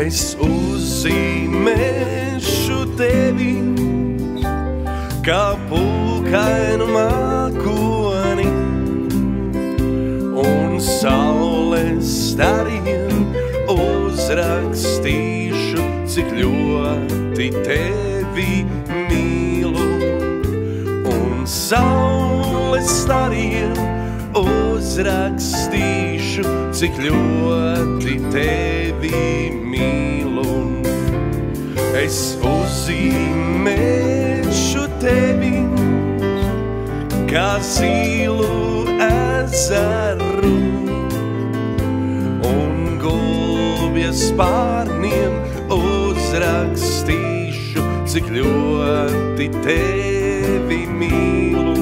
Es uzzīmēšu tevi kā pulkainu mākoni un saules stariem uzrakstīšu, cik ļoti tevi mīlu. Un saules stariem uzrakstīšu, cik ļoti tevi mīlu. Es uzzīmēšu tevi kā zilu ezeru un gulbja spārniem uzrakstīšu, cik ļoti tevi mīlu.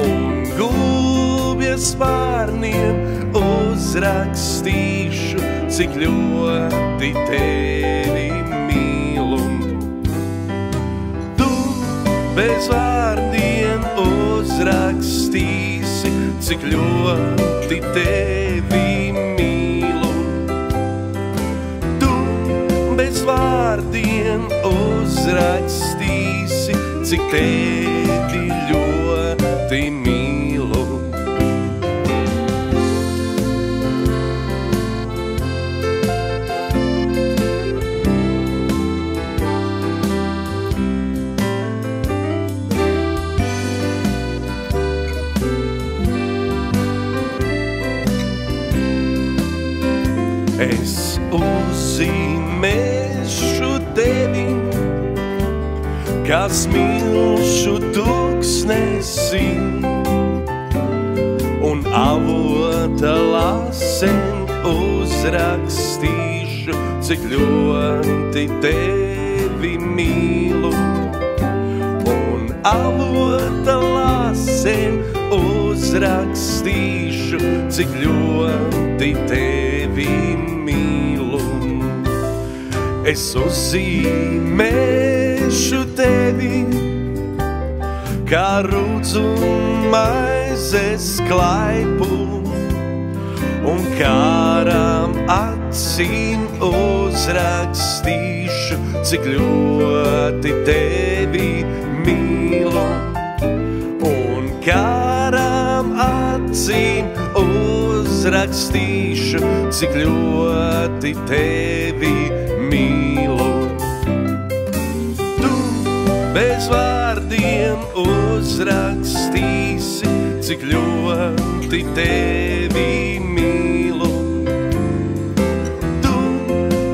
Un gulbja spārniem uzrakstīšu, cik ļoti tevi mīlu. Tu bez vārdiem uzrakstīsi, cik ļoti tevi mīlu. Tu bez vārdiem uzrakstīsi, cik tevi ļoti mīlu. Es uzzīmēšu tevi kā smilšu tūkstnesi un avota lasēm uzrakstīšu, cik ļoti tevi mīlu. Un avota lasēm uzrakstīšu, cik ļoti tevi mīlu. Es uzzīmēšu tevi kā rūdzu maizes klaipu un kārām acīm uzrakstīšu, cik ļoti tevi mīlu. Un kārām acīm uzrakstīšu, cik ļoti tevi mīlu. Tu bez vārdiem uzrakstīsi, cik ļoti tevi mīlu. Tu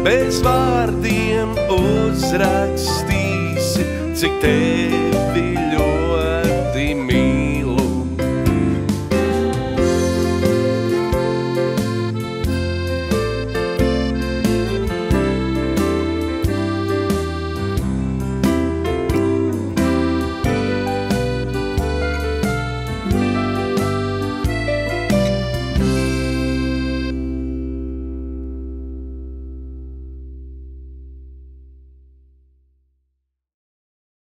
bez vārdiem uzrakstīsi, cik tevi